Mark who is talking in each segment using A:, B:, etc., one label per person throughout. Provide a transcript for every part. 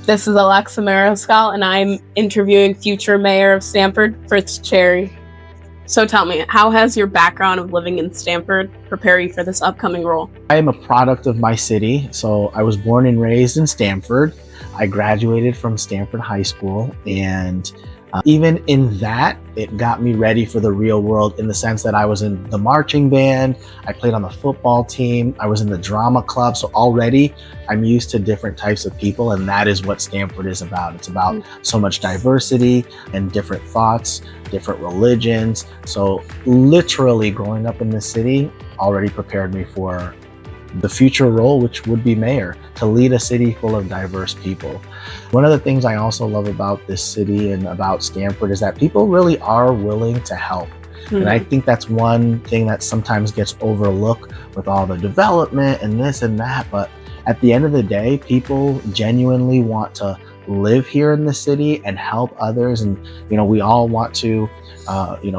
A: This is Alexa Mariscal, and I'm interviewing future mayor of Stamford, Fritz Chery. So tell me, how has your background of living in Stamford prepare you for this upcoming role?
B: I am a product of my city. So I was born and raised in Stamford. I graduated from Stamford High School, and even in that, it got me ready for the real world in the sense that I was in the marching band, I played on the football team, I was in the drama club. So already I'm used to different types of people, and that is what Stamford is about. It's about so much diversity and different thoughts, different religions. So literally growing up in this city already prepared me for the future role, which would be mayor, to lead a city full of diverse people. One of the things I also love about this city and about Stamford is that people really are willing to help. And I think that's one thing that sometimes gets overlooked with all the development and this and that. But at the end of the day, people genuinely want to live here in the city and help others. And, we all want to,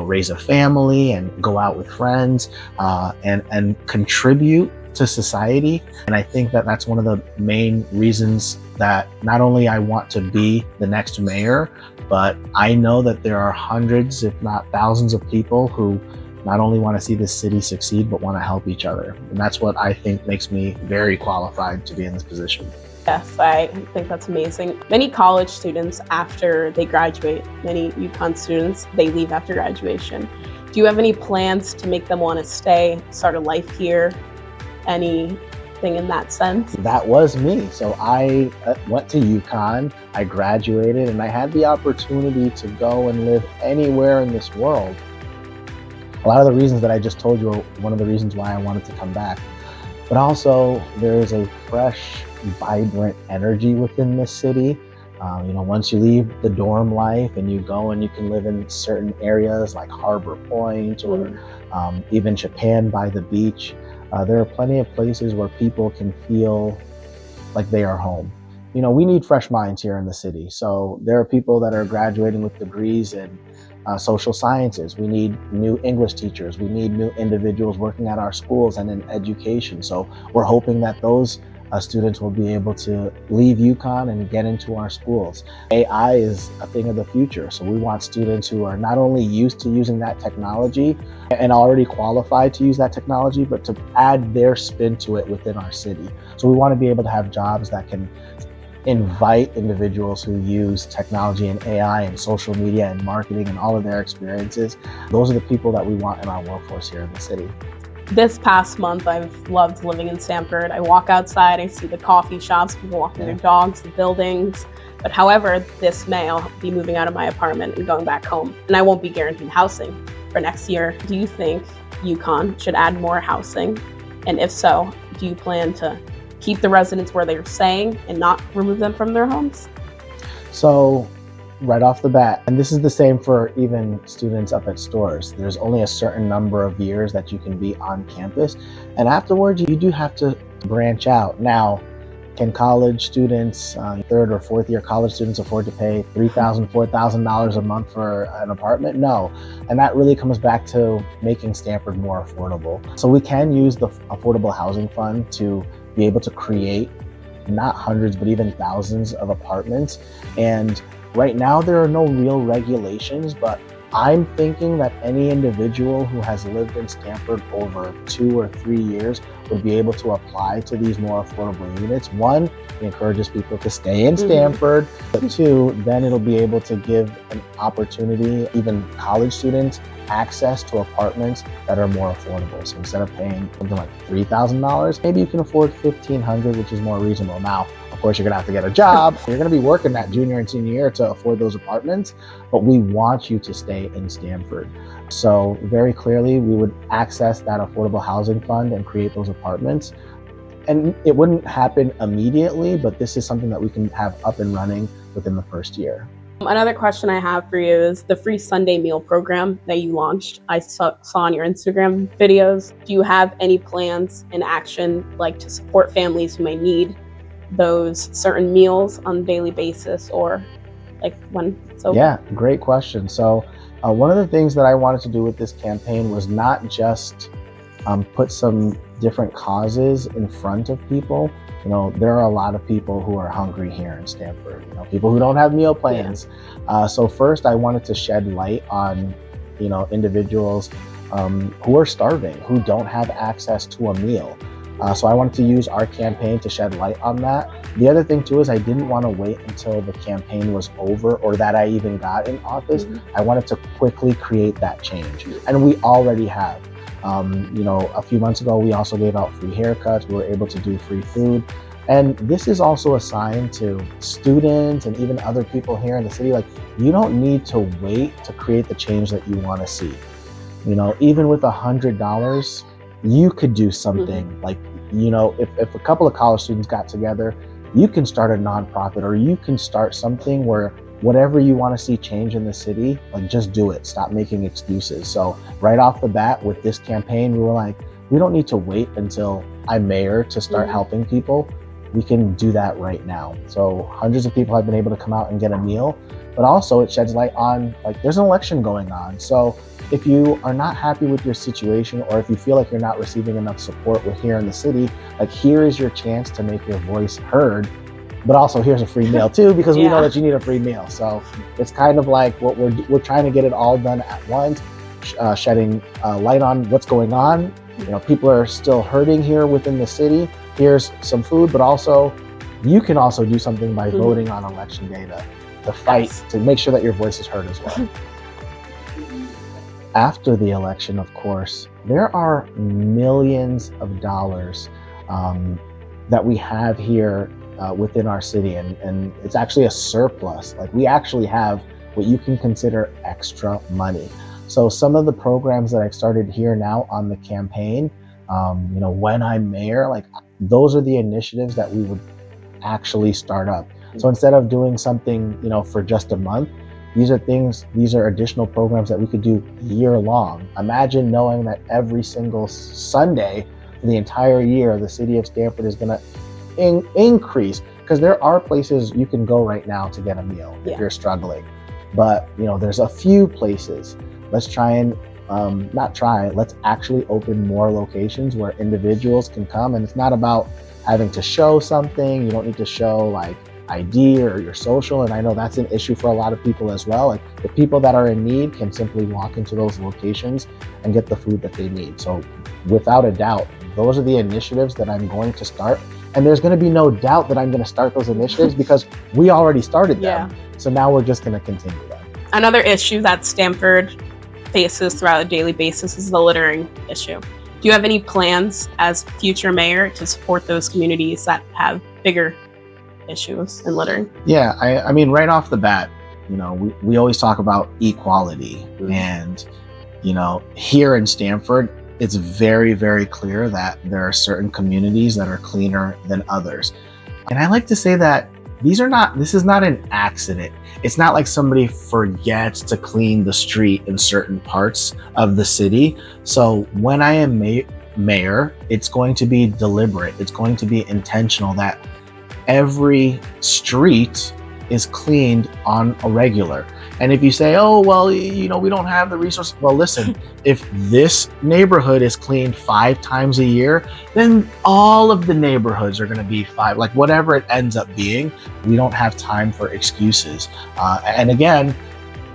B: raise a family and go out with friends and contribute to society. And I think that that's one of the main reasons that not only I want to be the next mayor, but I know that there are hundreds, if not thousands of people who not only want to see this city succeed, but want to help each other. And that's what I think makes me very qualified to be in this position.
A: Yes, I think that's amazing. Many college students, after they graduate, many UConn students, they leave after graduation. Do you have any plans to make them want to stay, start a life here? Anything in that sense?
B: That was me. So I went to UConn, I graduated, and I had the opportunity to go and live anywhere in this world. A lot of the reasons that I just told you are one of the reasons why I wanted to come back. But also, there's a fresh, vibrant energy within this city. Once you leave the dorm life and you go and you can live in certain areas like Harbor Point or even Japan by the beach, there are plenty of places where people can feel like they are home. We need fresh minds here in the city. So there are people that are graduating with degrees in social sciences. We need new English teachers. We need new individuals working at our schools and in education. So we're hoping that those students will be able to leave UConn and get into our schools. AI is a thing of the future. So we want students who are not only used to using that technology and already qualified to use that technology, but to add their spin to it within our city. So we want to be able to have jobs that can invite individuals who use technology and AI and social media and marketing and all of their experiences. Those are the people that we want in our workforce here in the city.
A: This past month, I've loved living in Stamford. I walk outside, I see the coffee shops, people walking their dogs, the buildings. But however, this May, I'll be moving out of my apartment and going back home, and I won't be guaranteed housing for next year. Do you think UConn should add more housing? And if so, do you plan to keep the residents where they're staying and not remove them from their homes?
B: So right off the bat, and this is the same for even students up at stores, there's only a certain number of years that you can be on campus, and afterwards you do have to branch out. Now, can college students, third or fourth year college students, afford to pay $3,000, $4,000 a month for an apartment? No. And that really comes back to making Stamford more affordable. So we can use the Affordable Housing Fund to be able to create not hundreds, but even thousands of apartments. And right now, there are no real regulations, but I'm thinking that any individual who has lived in Stamford over 2 or 3 years would be able to apply to these more affordable units. One, it encourages people to stay in Stamford, but two, then it'll be able to give an opportunity, even college students, access to apartments that are more affordable. So instead of paying something like $3,000, maybe you can afford $1,500, which is more reasonable. Now, of course, you're gonna have to get a job. You're gonna be working that junior and senior year to afford those apartments, but we want you to stay in Stamford. So very clearly, we would access that Affordable Housing Fund and create those apartments. And it wouldn't happen immediately, but this is something that we can have up and running within the first year.
A: Another question I have for you is the free Sunday meal program that you launched. I saw on your Instagram videos. Do you have any plans in action, like to support families who may need those certain meals on a daily basis, or like when it's over?
B: Yeah, great question. So one of the things that I wanted to do with this campaign was not just put some different causes in front of people, you know, there are a lot of people who are hungry here in Stamford, you know, people who don't have meal plans. So first I wanted to shed light on, you know, individuals who are starving, who don't have access to a meal. So I wanted to use our campaign to shed light on that. The other thing too is I didn't want to wait until the campaign was over or that I even got in office. I wanted to quickly create that change, and we already have. You know, a few months ago, we also gave out free haircuts. We were able to do free food. And this is also a sign to students and even other people here in the city, like, you don't need to wait to create the change that you want to see. You know, even with $100, you could do something. Like, you know, if a couple of college students got together, you can start a nonprofit, or you can start something where whatever you want to see change in the city, like, just do it. Stop making excuses. So right off the bat with this campaign, we were like, we don't need to wait until I'm mayor to start helping people. We can do that right now. So hundreds of people have been able to come out and get a meal, but also it sheds light on, like, there's an election going on. So if you are not happy with your situation, or if you feel like you're not receiving enough support with here in the city, like, here is your chance to make your voice heard. But also here's a free meal too, because we know that you need a free meal. So it's kind of like what we're trying to get it all done at once, shedding light on what's going on. You know, people are still hurting here within the city. Here's some food, but also you can also do something by voting on election day to fight, to make sure that your voice is heard as well. After the election, of course, there are millions of dollars that we have here within our city, and it's actually a surplus. Like, we actually have what you can consider extra money. So some of the programs that I've started here now on the campaign, you know, when I'm mayor, like, those are the initiatives that we would actually start up. So instead of doing something, you know, for just a month, these are additional programs that we could do year long. Imagine knowing that every single Sunday for the entire year, the city of Stamford is going to increase, because there are places you can go right now to get a meal if you're struggling. But, you know, there's a few places. Let's try and let's actually open more locations where individuals can come. And it's not about having to show something. You don't need to show like ID or your social. And I know that's an issue for a lot of people as well. Like, the people that are in need can simply walk into those locations and get the food that they need. So without a doubt, those are the initiatives that I'm going to start. And there's going to be no doubt that I'm going to start those initiatives because we already started them. So now we're just going to continue them.
A: Another issue that Stamford faces throughout a daily basis is the littering issue. Do you have any plans as future mayor to support those communities that have bigger issues in littering?
B: Yeah, I mean, right off the bat, you know, we always talk about equality. And, you know, here in Stamford, it's very, very clear that there are certain communities that are cleaner than others. And I like to say that this is not an accident. It's not like somebody forgets to clean the street in certain parts of the city. So when I am mayor, it's going to be deliberate. It's going to be intentional that every street is cleaned on a regular. And if you say, oh, well, you know, we don't have the resources. Well, listen, if this neighborhood is cleaned 5 times a year, then all of the neighborhoods are going to be 5, like whatever it ends up being. We don't have time for excuses. And again,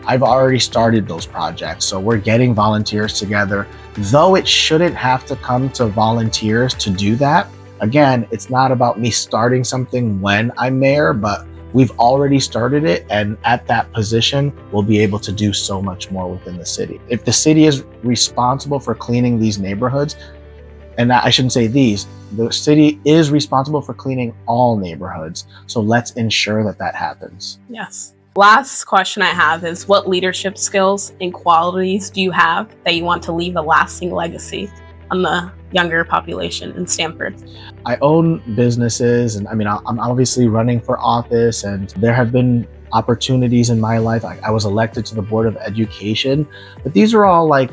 B: I've already started those projects. So we're getting volunteers together, though it shouldn't have to come to volunteers to do that. Again, it's not about me starting something when I'm mayor, but we've already started it, and at that position, we'll be able to do so much more within the city. If the city is responsible for cleaning these neighborhoods, and I shouldn't say these, the city is responsible for cleaning all neighborhoods. So let's ensure that that happens.
A: Yes. Last question I have is, what leadership skills and qualities do you have that you want to leave a lasting legacy on the younger population in Stamford?
B: I own businesses, and I mean, I'm obviously running for office, and there have been opportunities in my life. I was elected to the Board of Education, but these are all like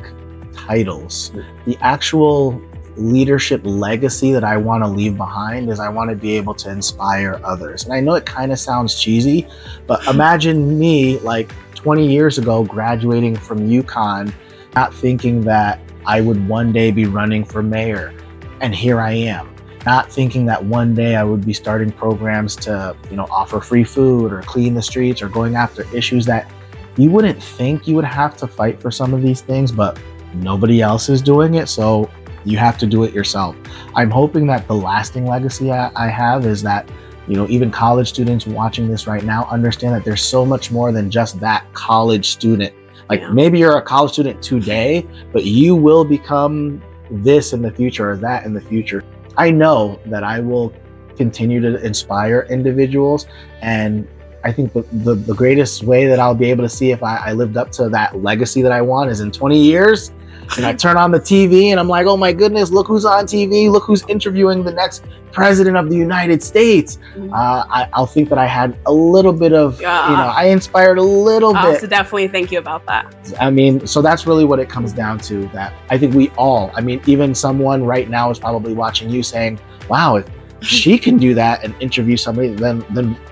B: titles. The actual leadership legacy that I want to leave behind is I want to be able to inspire others. And I know it kind of sounds cheesy, but imagine me like 20 years ago graduating from UConn, not thinking that I would one day be running for mayor. And here I am, not thinking that one day I would be starting programs to, offer free food or clean the streets or going after issues that you wouldn't think you would have to fight for some of these things, but nobody else is doing it. So you have to do it yourself. I'm hoping that the lasting legacy I have is that, even college students watching this right now understand that there's so much more than just that college student. Like maybe you're a college student today, but you will become this in the future or that in the future. I know that I will continue to inspire individuals, and I think the greatest way that I'll be able to see if I lived up to that legacy that I want is in 20 years. And I turn on the TV and I'm like, oh my goodness, look who's on TV. Look who's interviewing the next president of the United States. I'll think that I had a little bit of, I inspired a little bit.
A: I'll definitely think you about that.
B: I mean, so that's really what it comes down to, that I think we all, even someone right now is probably watching you saying, wow, if she can do that and interview somebody, then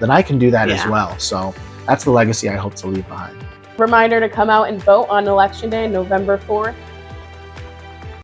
B: I can do that as well. So that's the legacy I hope to leave behind.
A: Reminder to come out and vote on Election Day, November 4th.